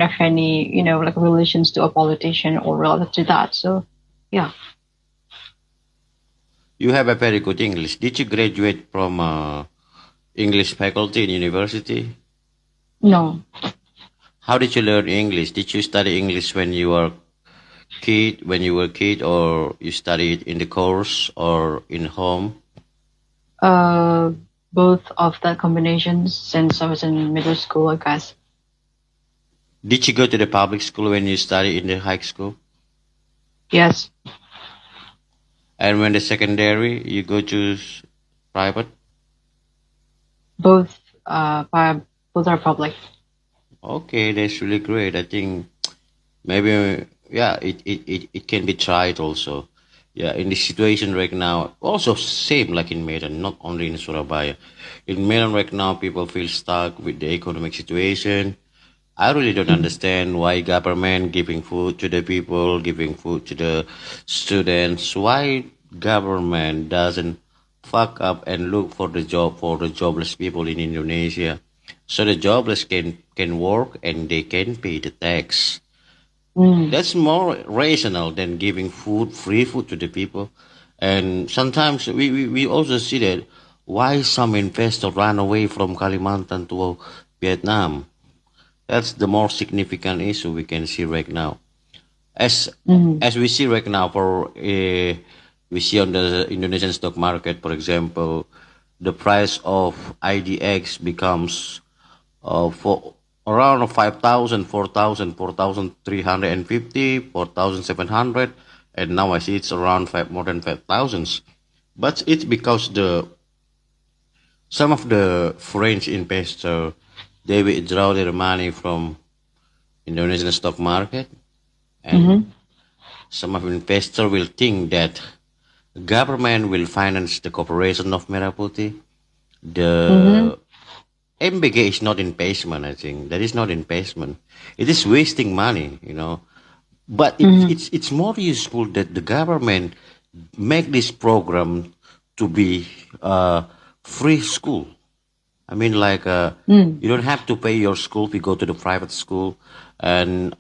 don't have any, like relations to a politician or related to that. So, yeah. You have a very good English. Did you graduate from English faculty in university? No. How did you learn English? Did you study English when you were a kid, or you studied in the course or in home? Uh, Both of the combinations since I was in middle school, I guess. Did you go to the public school when you studied in the high school? Yes. And when the secondary, you go to private? Both, both are public. Okay, that's really great. I think maybe, yeah, it can be tried also. Yeah, in this situation right now, also same like in Medan, not only in Surabaya. In Medan right now, people feel stuck with the economic situation. I really don't Mhm. understand why government giving food to the people, giving food to the students. Why government doesn't fuck up and look for the job for the jobless people in Indonesia, so the jobless can work and they can pay the tax. Mm. That's more rational than giving free food to the people. And sometimes we also see that why some investors run away from Kalimantan to Vietnam. That's the more significant issue we can see right now. As Mm. as we see right now, we see on the Indonesian stock market, for example, the price of IDX becomes for around 5,000, 4,000, 4,350, 4,700, and now I see it's around more than 5,000. But it's because some of the foreign investors they withdraw their money from Indonesian stock market, and Mm-hmm. some of investors will think that government will finance the corporation of Merah Putih. Mm-hmm. The MBG is not investment, I think. That is not investment. It is wasting money. But Mm-hmm. it's more useful that the government make this program to be free school. I mean, like Mm. you don't have to pay your school if you go to the private school, and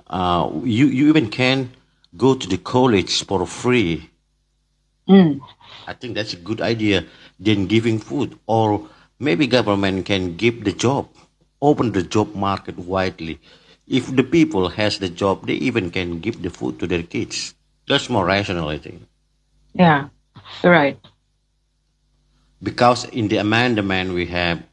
you even can go to the college for free. Mm. I think that's a good idea than giving food, or maybe government can give the job, open the job market widely. If the people has the job, they even can give the food to their kids. That's more rational, I think. Yeah. You're right. Because in the amendment we have,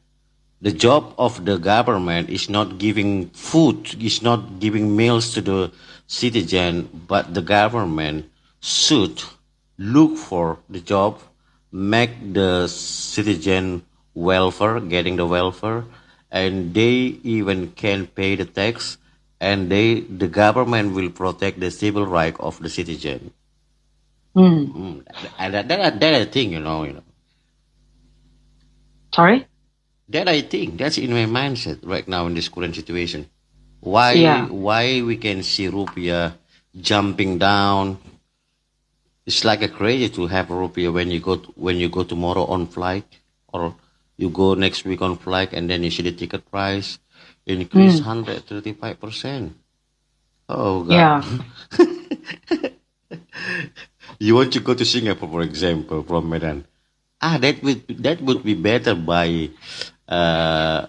the job of the government is not giving food, is not giving meals to the citizen, but the government should look for the job, make the citizen welfare, getting the welfare, and they even can pay the tax, and the government will protect the civil right of the citizen. Mm. And that I think, Sorry? that I think that's in my mindset right now in this current situation. Why Yeah. why we can see rupiah jumping down? It's like a crazy to have rupiah when you go tomorrow on flight, or you go next week on flight, and then you see the ticket price increase Mm. 135%. Oh God! Yeah. You want to go to Singapore, for example, from Medan? That would be better uh,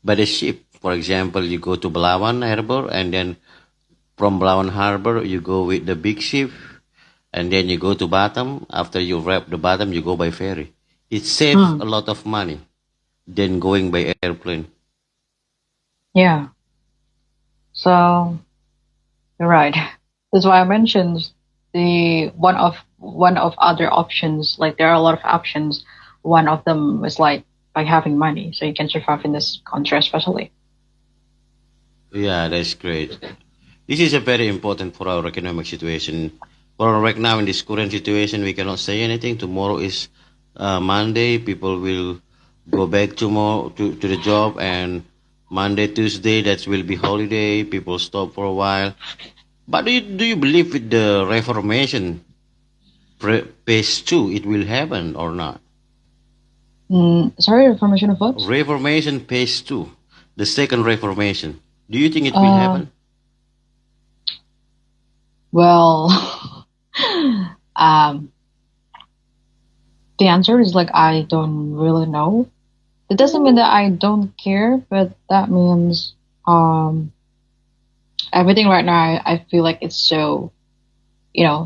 by the ship. For example, you go to Belawan Harbor, and then from Belawan Harbor, you go with the big ship, and then you go to Batam. After you wrap the Batam, you go by ferry. It saves Mm. a lot of money than going by airplane. Yeah. So you're right. That's why I mentioned the one of other options. Like there are a lot of options. One of them is like by having money, so you can survive in this country, especially. Yeah, that's great. This is a very important for our economic situation. For right now, in this current situation, we cannot say anything. Tomorrow is Monday. People will go back tomorrow to the job, and Monday, Tuesday, that will be holiday. People stop for a while. But do you believe with the Reformation phase two, it will happen or not? Sorry, information of what? Reformation phase two, the second Reformation. Do you think it will Uh, happen? well, um, the answer is like I don't really know. It doesn't mean that I don't care, but that means um everything right now I feel like it's so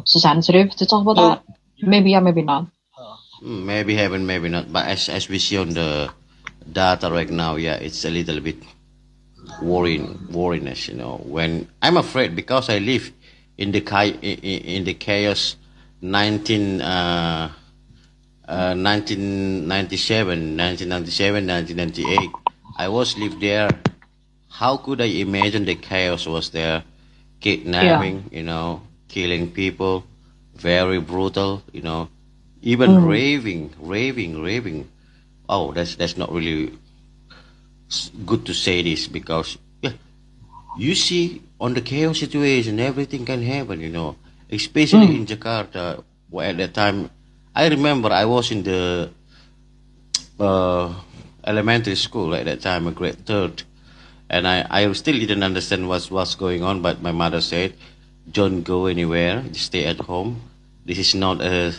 so sensitive to talk about that. Maybe yeah, maybe not. Maybe happen, maybe not. But as we see on the data right now, yeah, it's a little bit worryiness. When I'm afraid because I live in the in the chaos 19 1997, 1997, 1998. I was live there. How could I imagine the chaos was there? Yeah. Kidnapping, killing people, very brutal, even Mm. raving. Oh, that's not really good to say this because yeah, you see on the chaos situation, everything can happen, especially Mm. in Jakarta. Where at that time, I remember I was in the uh, elementary school at that time, a grade third, and I still didn't understand what's going on. But my mother said, "Don't go anywhere. Just stay at home. This is not a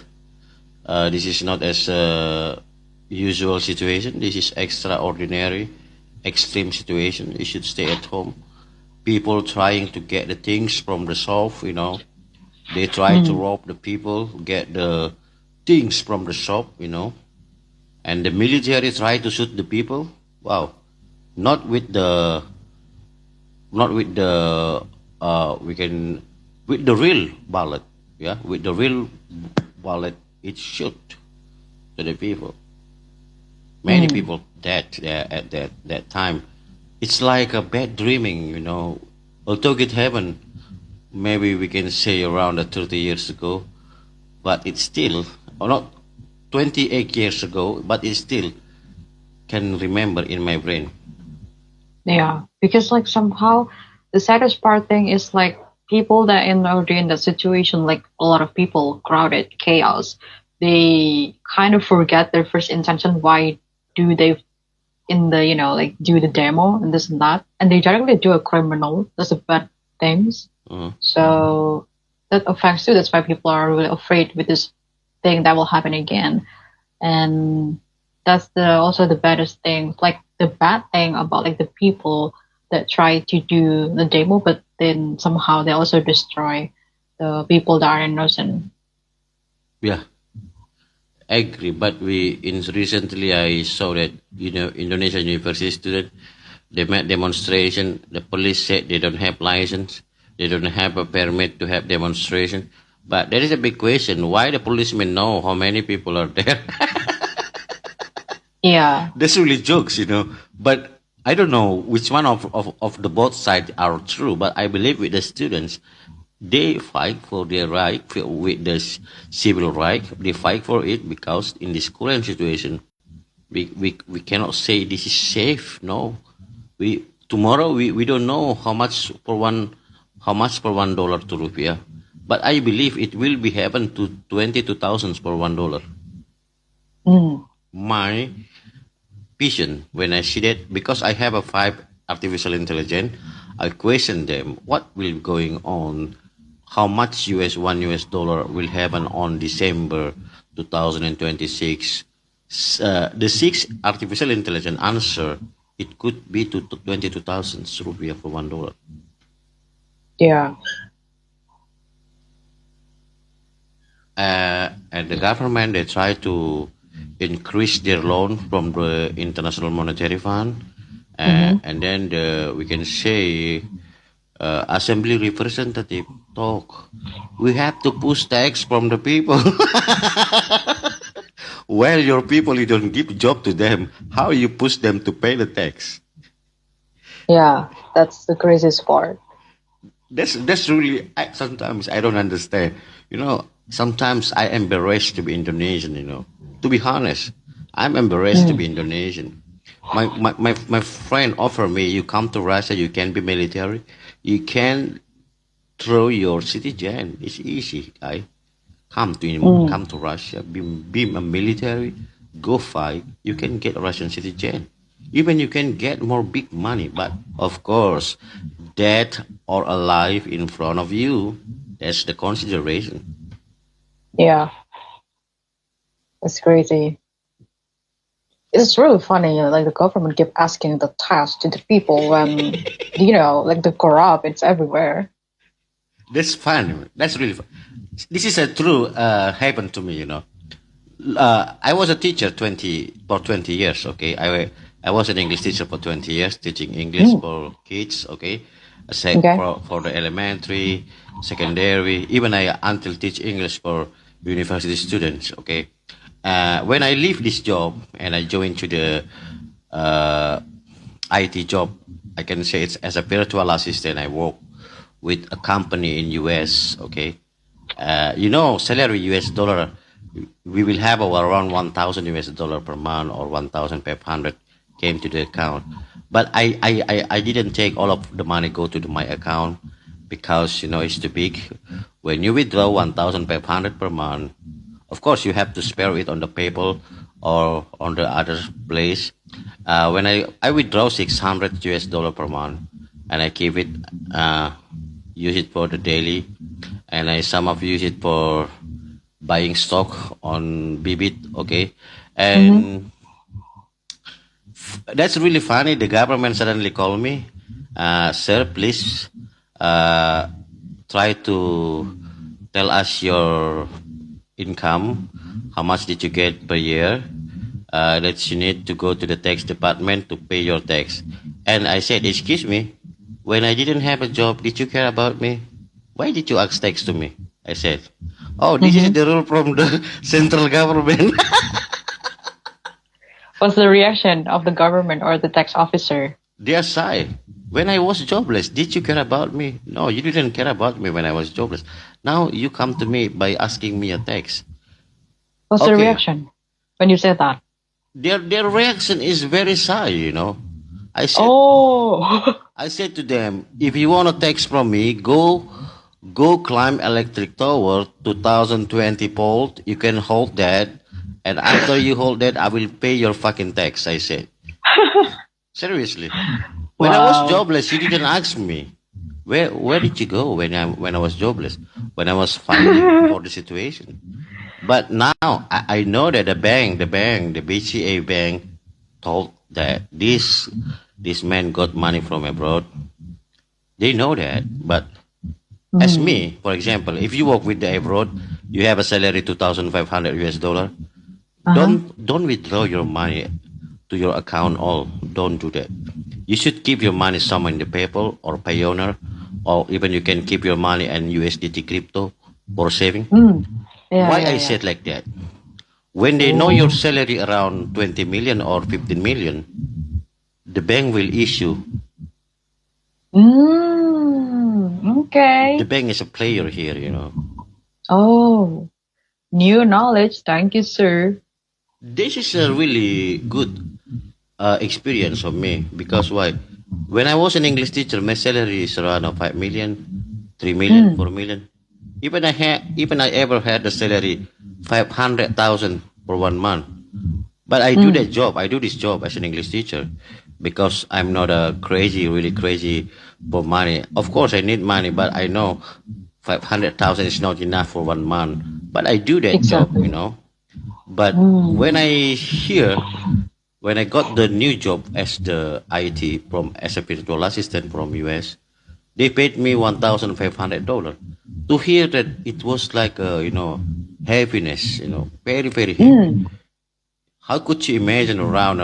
this is not as a usual situation. This is extraordinary, extreme situation. You should stay at home." People trying to get the things from the shop, they try to Mm. rob the people, get the things from the shop, and the military try to shoot the people. Wow, not with the not with the we can with the real bullet, yeah, with the real bullet, it shoot to the people. Many Mm. people dead there at that time. It's like a bad dreaming, although it happened maybe we can say around 30 years ago, but it's still, or not 28 years ago, but it still can remember in my brain. Yeah, because like somehow the saddest part thing is like people that already in that situation, like a lot of people, crowded, chaos, they kind of forget their first intention. Why do they in the like do the demo and this and that, and they directly do a criminal. That's a bad things. Uh, So that affects too. That's why people are really afraid with this thing that will happen again. And that's the also the baddest thing, like the bad thing about like the people that try to do the demo but then somehow they also destroy the people that are innocent. yeah, I agree. But recently I saw that Indonesian university student they made demonstration. The police said they don't have license, they don't have a permit to have demonstration. But there is a big question: why the policemen know how many people are there? Yeah. That's really jokes, But I don't know which one of the both sides are true. But I believe with the students, they fight for their right with the civil right. They fight for it because in this current situation, we cannot say this is safe. No, we tomorrow we don't know how much for $1 to rupiah. But I believe it will be happen to 22,000 for $1. Mm. My vision when I see that because I have a five artificial intelligence. I question them what will going on, how much US dollar will happen on December 2026. The six artificial intelligence answer it could be to 22,000 rupiah for $1. Yeah. And the government they try to increase their loan from the International Monetary Fund, Mm-hmm. and then we can say assembly representative talk. We have to push tax from the people. Well, your people, you don't give job to them. How you push them to pay the tax? Yeah, that's the craziest part. That's really sometimes I don't understand. Sometimes I embarrassed to be Indonesian. To be honest, I'm embarrassed to Mm. be Indonesian. My friend offered me, you come to Russia, you can be military, you can throw your citizen. It's easy. I Mm. come to Russia, be a military, go fight. You can get a Russian citizen. even you can get more big money. But of course, dead or alive in front of you, that's the consideration. Yeah, it's crazy. It's really funny, like the government keep asking the task to the people when, like the corrupt, it's everywhere. That's fun. That's really fun. This is a true happened to me, I was a teacher 20 years. Okay, I was an English teacher for 20 years, teaching English Mm, for kids. Okay, okay. for the elementary, secondary, even I until teach English for university students. Okay, when I leave this job and I joined to the uh, IT job, I can say it's as a virtual assistant. I work with a company in US. Okay, salary US dollar, we will have around 1,000 US dollar per month or 1,500 came to the account. But I didn't take all of the money go to my account because it's too big. When you withdraw 1,500 per month, of course you have to spare it on the PayPal or on the other place. When I withdraw 600 US dollar per month and I keep it, uh, use it for the daily, and I some of use it for buying stock on Bibit. Okay, Mm-hmm. and that's really funny. The government suddenly called me, sir, please uh, try to tell us your income. How much did you get per year? That you need to go to the tax department to pay your tax. And I said, excuse me, when I didn't have a job, did you care about me? Why did you ask tax to me? I said, oh, this is Mm-hmm. the rule from the central government. What's the reaction of the government or the tax officer? They are shy. When I was jobless, did you care about me? No, you didn't care about me when I was jobless. Now you come to me by asking me a tax. What's the Okay, reaction when you said that? their reaction is very shy. I said Oh. I said to them, if you want a tax from me, go climb electric tower 2020 volt. You can hold that, and after you hold that, I will pay your fucking tax. I said seriously. When I was Wow. jobless, you didn't ask me. Where did you go when I was jobless? When I was fighting for the situation. But now I know that the BCA bank told that this man got money from abroad. They know that. But as Mm. me, for example, if you work with the abroad, you have a salary 2,500 US dollar. Uh-huh. Don't withdraw your money to your account all. Don't do that. You should keep your money somewhere in the PayPal or Payoneer, or even you can keep your money in USDT crypto for saving. Mm. Yeah, Why yeah, I yeah. said like that? When they know your Oh. salary around 20 million or 15 million, the bank will issue. The Okay. bank is a player here. Oh, new knowledge. Thank you, sir. This is a really good experience for me because why? When I was an English teacher, my salary is around 5 million, 3 million, Mm. 4 million. Even I ever had the salary 500,000 for 1 month. But I do that Mm. job. I do this job as an English teacher because I'm not a crazy, really crazy for money. Of course, I need money, but I know 500,000 is not enough for 1 month. But I do that job. Exactly. But when Mm. I hear when I got the new job as the IT from as a virtual assistant from US, they paid me $1,500. To hear that it was like happiness, very very happy. Mm. How could you imagine around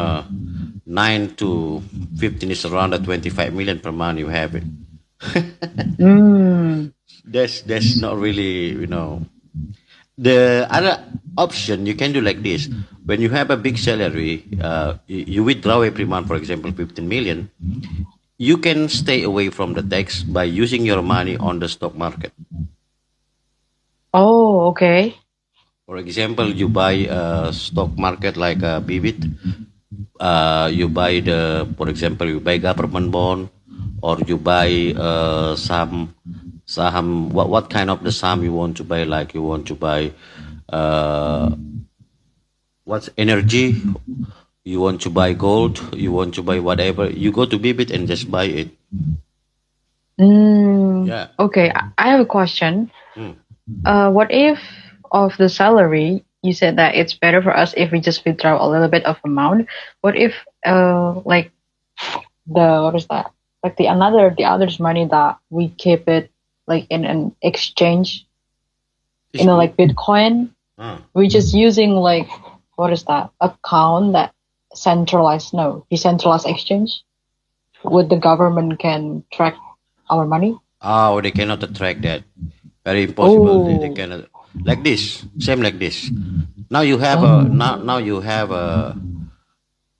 9 to 15 is around a 25 million per month you have it? Mm. That's not really The other option you can do like this: when you have a big salary, you withdraw every month, for example, 15 million. You can stay away from the tax by using your money on the stock market. Oh, okay. For example, you buy a stock market like a Bibit. You buy for example, you buy government bond, or you buy some. What kind of the sum you want to buy? Like you want to buy uh, what's energy? You want to buy gold, you want to buy whatever, you go to Bibit and just buy it. Yeah. Okay, I have a question. Mm. What if of the salary you said that it's better for us if we just withdraw a little bit of amount? What if like the what is that? Like the other's money that we keep it like in an exchange, It's, like Bitcoin. ah. We're just using like what is that account that centralized no decentralized exchange. Would the government can track our money? Oh, they cannot track that. Very impossible. They Oh, cannot. Like this, same like this. Now you have a now oh. you have a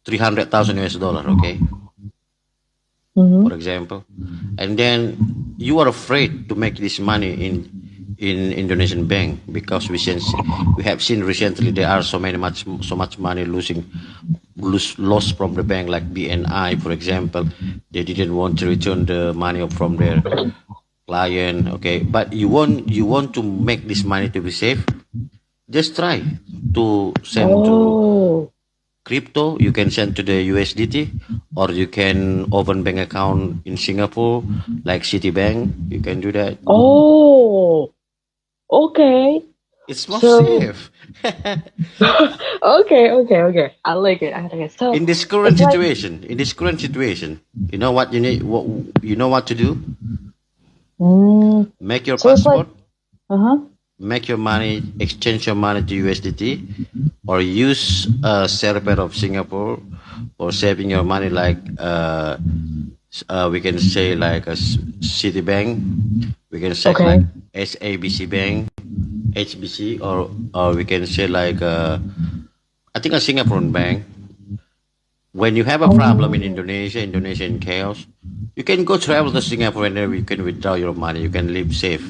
300,000 US dollar, okay, Mm-hmm. for example, and then you are afraid to make this money in Indonesian bank because we have seen recently there are so much money lost from the bank like BNI, for example. They didn't want to return the money from their client, okay, but you want to make this money to be safe. Just try to send to Oh, crypto. You can send to the USDT, or you can open bank account in Singapore like Citibank. You can do that. oh, okay. It's more So, safe. okay. I like it. I like it. So, In this current it's like, situation, you know what you need. What you know what to do? mm, Make your so it's like, passport. uh-huh. Make your money. Exchange your money to USDT, or use a server of Singapore, or saving your money like we can say like Citibank. We can say like Okay. SABC Bank, HBC, or we can say like I think a Singaporean bank. When you have a problem in Oh, Indonesia, Indonesia in chaos, you can go travel to Singapore and then you can withdraw your money. You can live safe.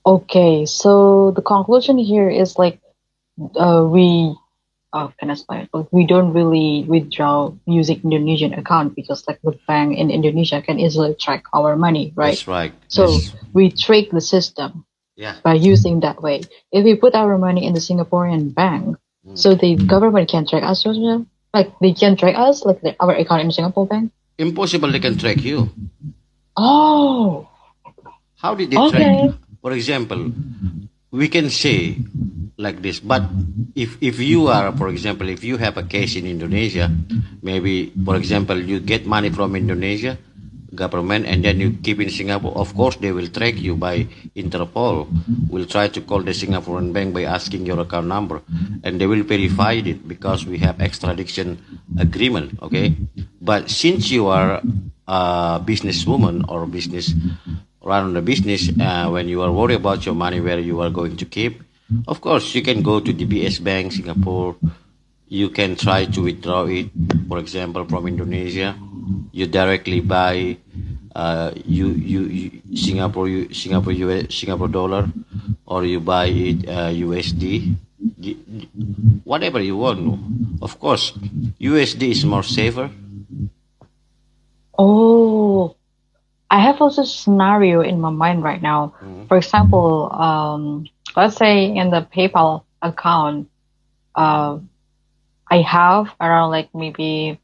okay. So the conclusion here is like, we can I explain? Like we don't really withdraw using Indonesian account because like the bank in Indonesia can easily track our money, right? That's right. So we trick the system Yeah. by using that way. If we put our money in the Singaporean bank, so Mm. the government can track us as well. Like they can track us, like our account in Singapore bank. Impossible they can track you. Oh, How did they track? okay. For example, we can say like this, but if you are, for example, if you have a case in Indonesia, maybe for example you get money from Indonesia government and then you keep in Singapore, of course they will track you by Interpol. Will try to call the Singaporean bank by asking your account number, and they will verify it because we have extradition agreement, okay. But since you are a businesswoman or business run the business, when you are worried about your money where you are going to keep, of course you can go to DBS Bank Singapore. You can try to withdraw it, for example, from Indonesia. You directly buy Singapore dollar, or you buy it USD, whatever you want. Of course, USD is more safer. Oh, I have also a scenario in my mind right now. Mhm. For example, let's say in the PayPal account, uh, I have around like maybe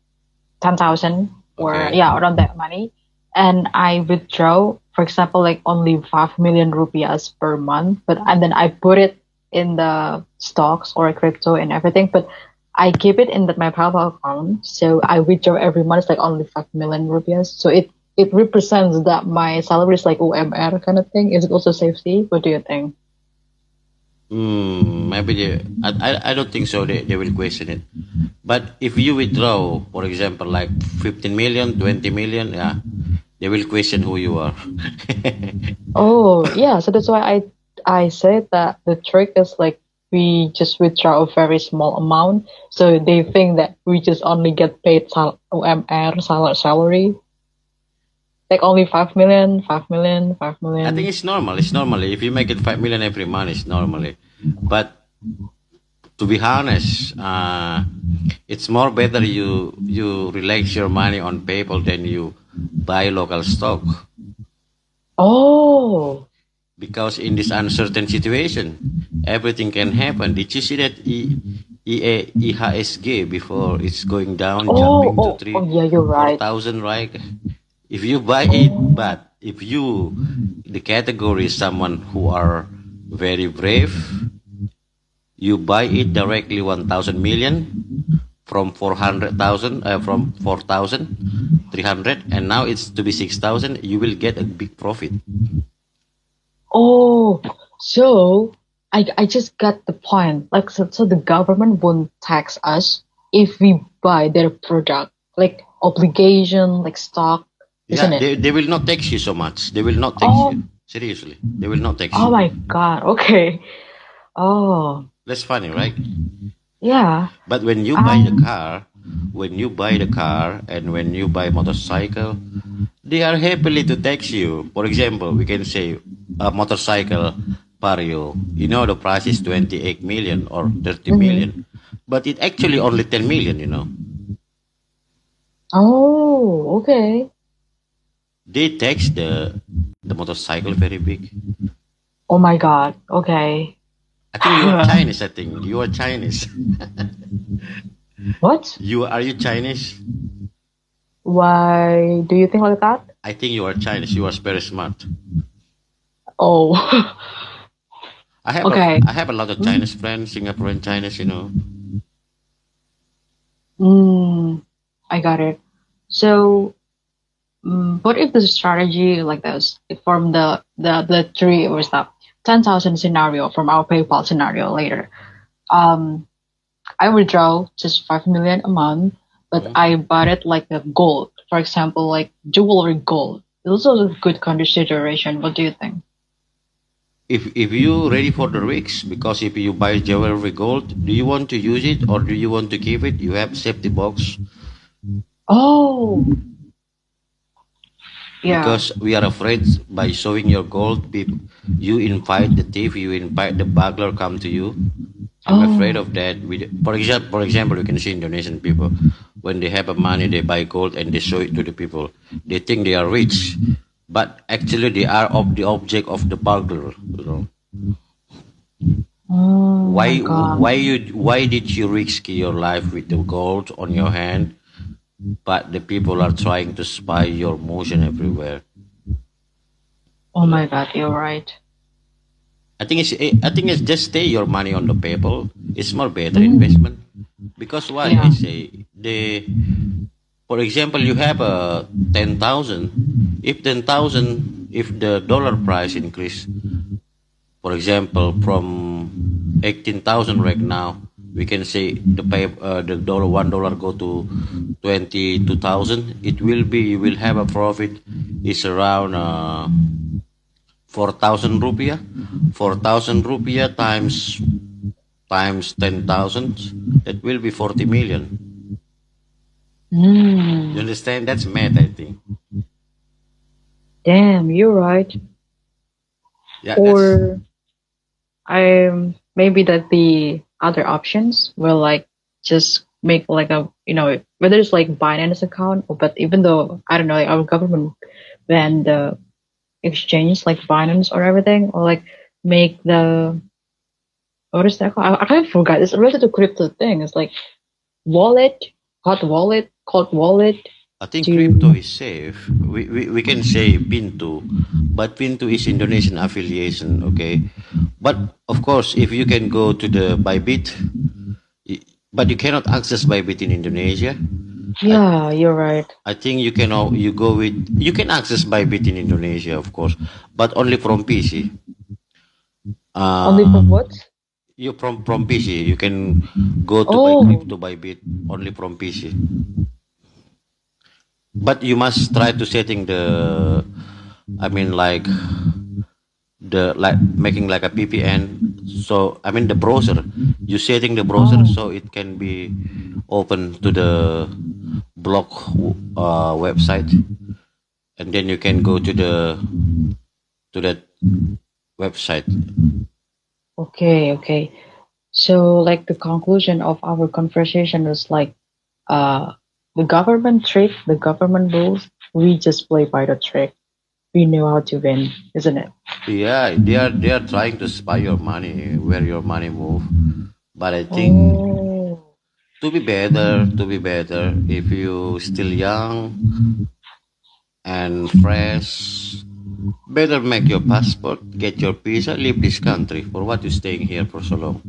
10,000 or Okay. yeah, around that money. And I withdraw, for example, like only 5 million rupiahs per month, but and then I put it in the stocks or crypto and everything, but I keep it in my PayPal account. So I withdraw every month, it's like only 5 million rupiahs. So it represents that my salary is like UMR kind of thing. Is it also safety? What do you think? Maybe I don't think so. They will question it. But if you withdraw, for example, like 15 million, 20 million, yeah, they will question who you are. Oh, yeah. So that's why I said that the trick is like we just withdraw a very small amount. So they think that we just only get paid UMR salary, like only 5 million, 5 million, 5 I think million. it's normal. It's normally if you make it 5 million every month, it's normally. But to be honest, it's more better you relax your money on PayPal than you buy local stock, Oh, because in this uncertain situation, everything can happen. Did you see that EHSG before it's going down, Oh, jumping to oh, oh, three, yeah, you're four right. thousand, right? If you buy it, Oh, but if you, the category is someone who are very brave, you buy it directly 1,000 million from 400,000, from 4,300, and now it's to be 6,000, you will get a big profit. oh, so I just got the point. Like, so the government won't tax us if we buy their product, like obligation, like stock, isn't Yeah, it? they will not tax you so much. They will not tax Oh, you. Seriously, they will not tax oh you. my God. Okay. Oh, That's funny, right? yeah. But when you buy the Um, car, when you buy the car and when you buy motorcycle, they are happily to tax you. For example, we can say a motorcycle Vario. You know the price is 28 million or 30 mhm. million, but it actually only 10 million. Oh, okay. They tax the motorcycle very big. Oh my God. Okay. I think you are Chinese. I think you are Chinese. What? Are you Chinese? Why do you think like that? I think you are Chinese. You are very smart. Oh, I have a okay. I have a lot of Mm, Chinese friends, Singaporean Chinese. mm, I got it. So, what if the strategy like this from the three or stop 10,000 scenario from our PayPal scenario later? Um, I withdraw just 5 million a month, but Mhm. I bought it like a gold, for example, like jewelry gold. Those are a good consideration. What do you think? If you ready for the risks, because if you buy jewelry gold, do you want to use it or do you want to keep it? You have safety box Oh, yeah. because we are afraid by showing your gold, people, you invite the thief, you invite the burglar come to you. I'm afraid Oh, of that. For example, you can see Indonesian people when they have a money, they buy gold and they show it to the people. They think they are rich, but actually they are of the object of the burglar. oh my Why God. why did you risk your life with the gold on your hand, but the people are trying to spy your motion everywhere? Oh my God, you're right. I think it's just stay your money on the paper. It's more better Mm, investment because why I yeah. say for example, you have a 10,000. If 10,000, if the dollar price increase, for example, from 18,000 right now, we can say the dollar $1 go to 22,000. It will be you will have a profit is around 4,000 rupiah. 4,000 rupiah times 10,000. That will be 40 million. You Mm, understand? That's math, I think. damn, you're right. Yeah, that's Or maybe that the other options will like just make like a whether it's like Binance account or but even though I don't know like our government banned the exchange like Binance or everything or like make the what is that called? I kind of forgot. It's related to crypto thing. It's like wallet, hot wallet, cold wallet I think crypto to is safe. We can say Pintu, but Pintu is Indonesian affiliation, okay? But of course, if you can go to the Bybit, but you cannot access Bybit in Indonesia. I yeah, you're right. I think you can access Bybit in Indonesia, of course, but only from PC. Only Uh, from what? you from PC. You can go to buy Oh, crypto Bybit only from PC. But you must try to setting I mean like making like a VPN. So I mean the browser. You setting the browser oh, so it can be open to the block website, and then you can go to that website. okay, okay. So, like the conclusion of our conversation is like, uh, the government trick, the government rules. We just play by the trick. We know how to win, isn't it? Yeah, they are trying to spy your money, where your money move. But I think Oh. To be better, if you still young and fresh, better make your passport, get your visa, leave this country. For what you staying here for so long?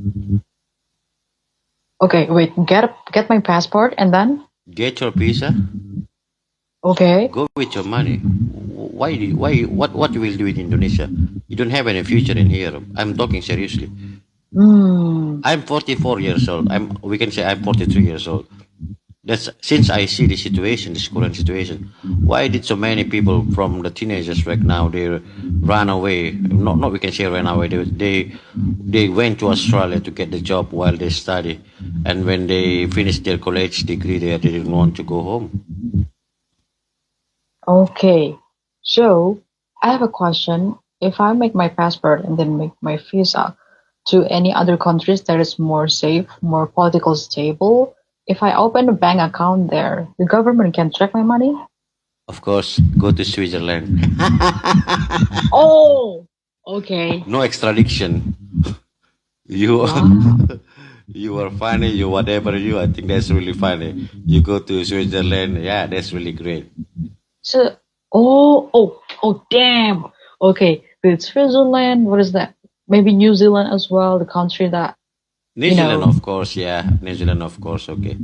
Okay, wait, get my passport and then Get your visa, okay. go with your money. What you will do in Indonesia? You don't have any future in here. I'm talking seriously. Hmm. I'm 44 years old. We can say I'm 43 years old. That's since I see the situation, this current situation. Why did so many people from the teenagers right now they run away? Not we can say ran away. They went to Australia to get the job while they study, and when they finish their college degree, they didn't want to go home. Okay. So I have a question. If I make my passport and then make my visa to any other countries that is more safe, more political stable, if I open a bank account there, the government can track my money? Of course, go to Switzerland. Oh, okay. No extradition. You Wow. you are funny. You whatever you. I think that's really funny. You go to Switzerland. Yeah, that's really great. So, damn. Okay, with Switzerland, what is that? Maybe New Zealand as well, the country that, New you Zealand, know, of course. Yeah, New Zealand, of course. Okay.